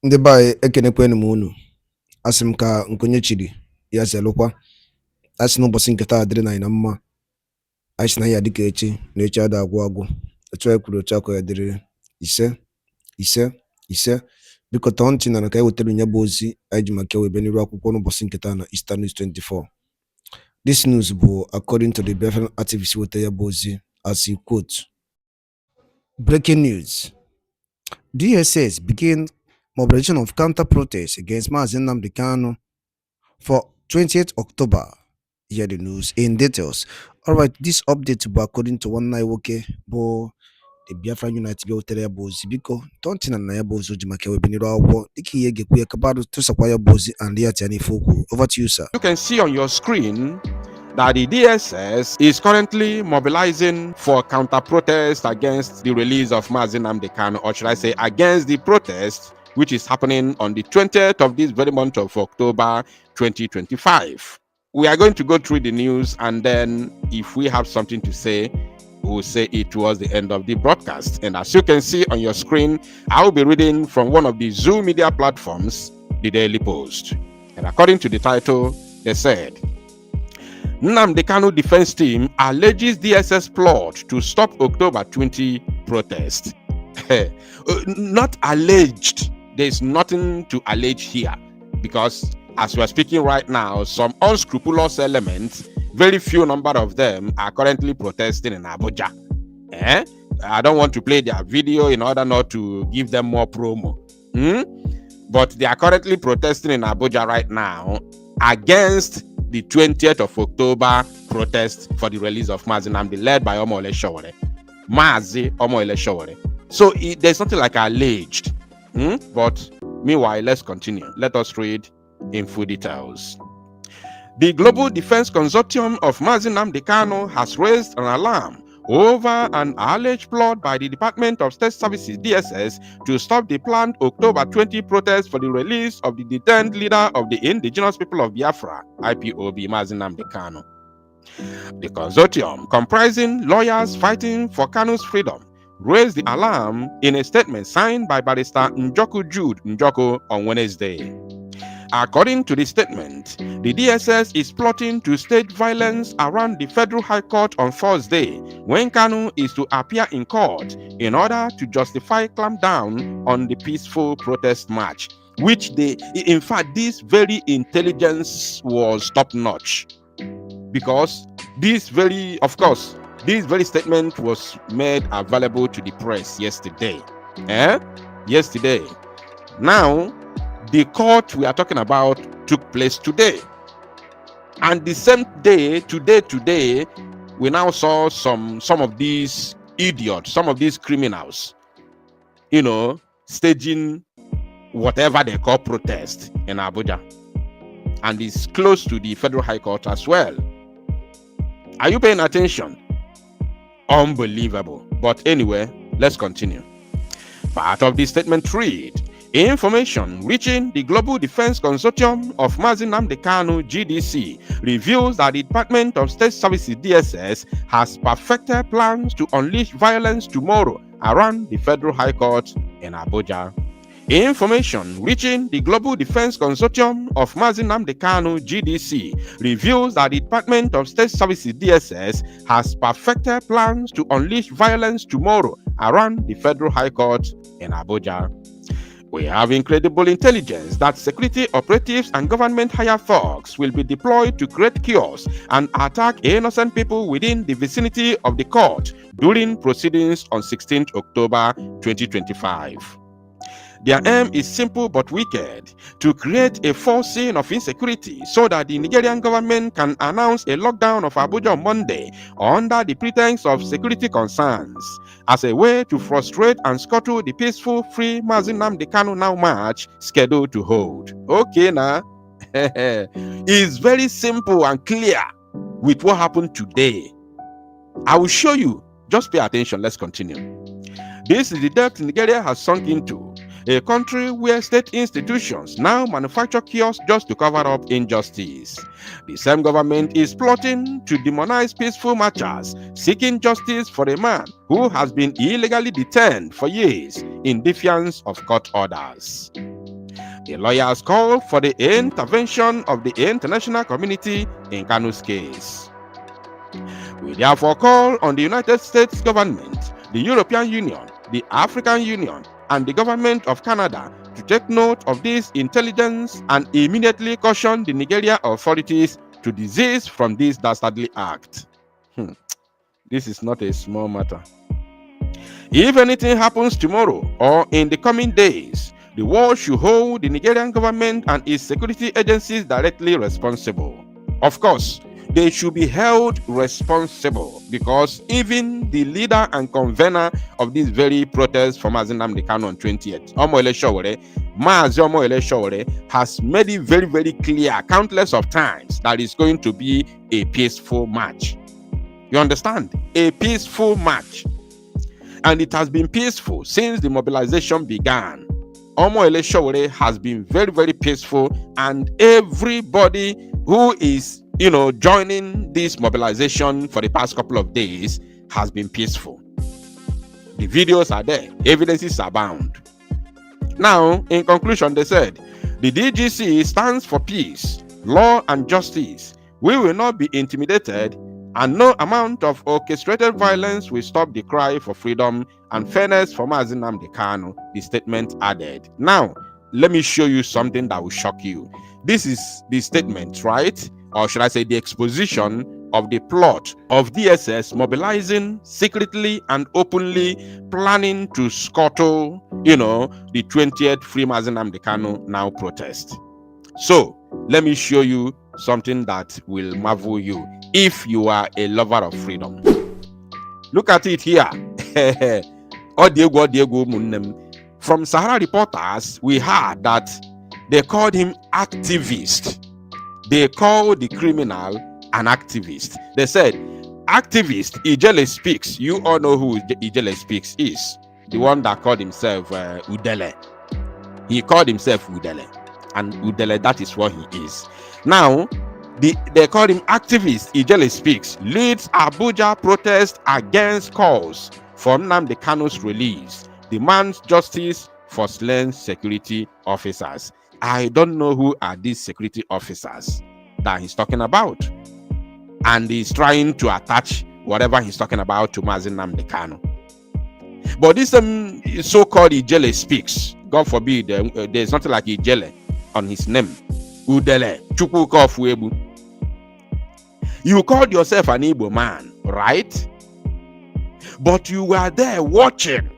Ndị be anyị ekenekwanụ m unu. Asị m ka nkonye chiri ya zelụkwa. Asị na ụbọchị nke taa dịrị na anyị na mma. Anyị sị na ya dịka echi na echi ada agwụ agwụ. Etu anyị kwuru otu aka ya dịrị ise. Biko tọọ ntị na ka anyị wetara nye bụ ozi anyị ji maka webe n'iru akwụkwọ n'ụbọchị nke taa na Eastern News 24. This news bụ according to the Biafran activist weta ya bụ ozi as he quote. Breaking news. DSS begin mobilization of counter-protests against Mazi Nnamdi Kanu for 28th October. Hear the news in details. All right, this update will be according to one night woke bo the Biafran United be hotel bozi biko don't na ya bozo jimake we biniro awo diki yege kuye kabado to sakwaya bozi and yet any foku. Over to you, sir. You can see on your screen that the DSS is currently mobilizing for counter-protest against the release of Mazi Nnamdi Kanu, or should I say against the protest which is happening on the 20th of this very month of October 2025. We are going to go through the news, and then if we have something to say, we'll say it towards the end of the broadcast. And as you can see on your screen, I will be reading from one of the Zoom media platforms, the Daily Post. And according to the title, they said, Nnamdi Kanu defense team alleges DSS plot to stop October 20 protest. Not alleged. There's nothing to allege here, because as we are speaking right now, some unscrupulous elements, very few number of them, are currently protesting in Abuja. I don't want to play their video in order not to give them more promo. But they are currently protesting in Abuja right now against the 20th of October protest for the release of Mazi Nnamdi, led by Omole Sowore. Mazi Omole Sowore. So there's something like alleged. But meanwhile, let's continue. Let us read in full details. The Global Defense Consortium of Mazi Nnamdi Kanu has raised an alarm over an alleged plot by the Department of State Services DSS to stop the planned October 20 protest for the release of the detained leader of the Indigenous People of Biafra, IPOB, Mazi Nnamdi Kanu. The consortium, comprising lawyers fighting for Kanu's freedom, raised the alarm in a statement signed by Barrister Njoku Jude Njoko on Wednesday. According to the statement, the DSS is plotting to stage violence around the Federal High Court on Thursday, when Kanu is to appear in court in order to justify clampdown on the peaceful protest march, which in fact, this very intelligence was top-notch, because this very statement was made available to the press yesterday. Yesterday. Now, the court we are talking about took place today. And the same day, today, we now saw some of these idiots, some of these criminals, staging whatever they call protest in Abuja. And it's close to the Federal High Court as well. Are you paying attention? Unbelievable. But anyway, let's continue. Part of the statement read, information reaching the Global Defense Consortium of Mazi Nnamdi Kanu GDC reveals that the Department of State Services DSS has perfected plans to unleash violence tomorrow around the Federal High Court in Abuja. Information reaching the Global Defense Consortium of Mazi Nnamdi Kanu GDC reveals that the Department of State Services DSS has perfected plans to unleash violence tomorrow around the Federal High Court in Abuja. We have incredible intelligence that security operatives and government higher thugs will be deployed to create chaos and attack innocent people within the vicinity of the court during proceedings on 16th October 2025. Their aim is simple but wicked: to create a false scene of insecurity so that the Nigerian government can announce a lockdown of Abuja on Monday under the pretense of security concerns, as a way to frustrate and scuttle the peaceful, free Mazi Nnamdi Kanu Now march scheduled to hold. Okay, now, it's very simple and clear with what happened today. I will show you. Just pay attention. Let's continue. This is the depth Nigeria has sunk into. A country where state institutions now manufacture chaos just to cover up injustice. The same government is plotting to demonize peaceful marchers seeking justice for a man who has been illegally detained for years in defiance of court orders. The lawyers call for the intervention of the international community in Kanu's case. We therefore call on the United States government, the European Union, the African Union, and the government of Canada to take note of this intelligence and immediately caution the Nigerian authorities to desist from this dastardly act. This is not a small matter. If anything happens tomorrow or in the coming days, the world should hold the Nigerian government and its security agencies directly responsible. Of course, they should be held responsible because even the leader and convener of this very protest for Mazi Nnamdi Kanu on 20th, Mazi Omoyele Sowore, has made it very, very clear countless of times that it's going to be a peaceful march. You understand? A peaceful march. And it has been peaceful since the mobilization began. Omoyele Sowore has been very, very peaceful, and everybody who is joining this mobilization for the past couple of days has been peaceful. The videos are there, evidences abound. Now, in conclusion, they said, the DGC stands for peace, law, and justice. We will not be intimidated, and no amount of orchestrated violence will stop the cry for freedom and fairness for Mazi Nnamdi Kanu, the statement added. Now, let me show you something that will shock you. This is the statement, right? Or should I say the exposition of the plot of DSS mobilizing secretly and openly, planning to scuttle, the 20th Free Mazi Nnamdi Kanu Now protest. So, let me show you something that will marvel you if you are a lover of freedom. Look at it here. From Sahara Reporters, we heard that they called him activist. They called the criminal an activist. They said, activist, Ijele Speaks. You all know who Ijele Speaks is. The one that called himself Udele. He called himself Udele. And Udele, that is what he is. Now, they called him activist. Ijele Speaks. Leads Abuja protest against calls for Nnamdi Kanu's release. Demands justice for slain security officers. I don't know who are these security officers that he's talking about. And he's trying to attach whatever he's talking about to Mazi Nnamdi Kanu. But this so-called Ijele Speaks. God forbid, there's nothing like Ijele on his name. Udele, Chukwuka Fuebu. You called yourself an Igbo man, right? But you were there watching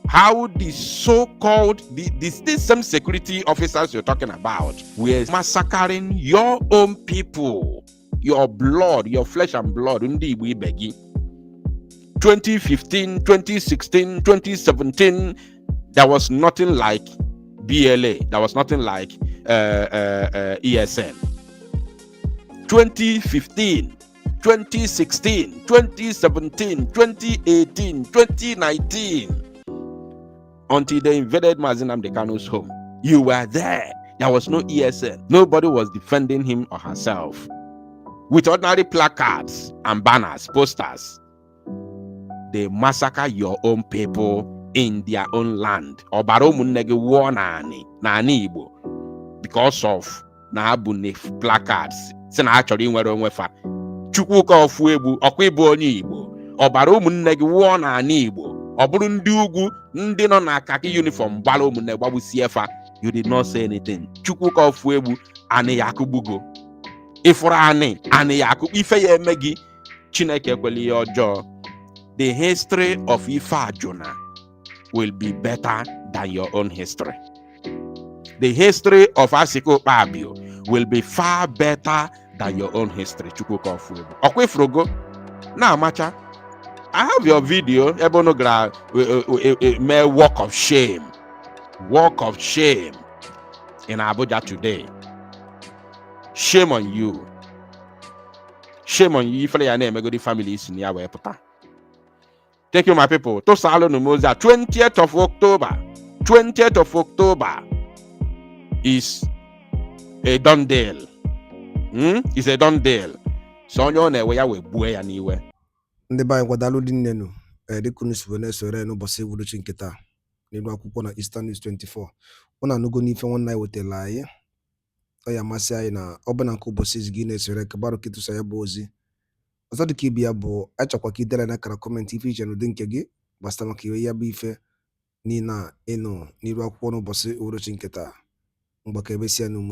how the so-called these same security officers you're talking about were massacring your own people, your blood, your flesh and blood. 2015, 2016, 2017, there was nothing like BLA. There was nothing like ESN. 2015, 2016, 2017, 2018, 2019. Until they invaded Mazi Nnamdi Kanu's home. You were there. There was no ESN. Nobody was defending him or herself. With ordinary placards and banners, posters, they massacre your own people in their own land. Because of placards. Chukwuka Ofuebu, Okwibu onye Igbo. Ọbara ụmụnne gị wụọ n'ala Igbo. Ọ bụrụ ndị ugwu ndị nọ na khaki uniform gbara ụmụnne gbagbusie fa. You did not say anything. Chukwuka Ofuebu anị ya akụgbugo. Ifuru anị ya akụgbu ife ya eme gị. Chineke ekweli ya ọjọọ. The history of Ife Ajuna will be better than your own history. The history of Asiko Pabio will be far better than your own history. Chukwuka Ofuebu. Okwefrogo. Now, Macha, I have your video. Ebonogra may walk of shame. Walk of shame in Abuja today. Shame on you. Shame on you. If your name go the family is near where puta. Thank you, my people. To Salo Numoza, 20th of October. 20th of October is a done deal. It's a done deal. So you know where we boy anywhere. Ndị be anyị kwadalụ dị nnenu dịka unu si wee na-esore n'ụbọchị egwuregwu nkịta. n'iru akwụkwọ na Eastern News 24. Ọ na-anụgo n'ife nwanne anyị wetara anyị. Ọ ya amasị anyị na ọ bụ na nke ụbọchị izu gị na-esore ka gbarụ ketụsa ya bụ ozi. Ọzọ dịka ibe ya bụ achọkwa ka idere na akara kọmentị ife iche n'ụdị nke gị gbasara maka iwe ya bụ ife niile a ịnụ n'iru akwụkwọ n'ụbọchị uhuruchi nke taa. Mgbaka ebesịa n'ụmụ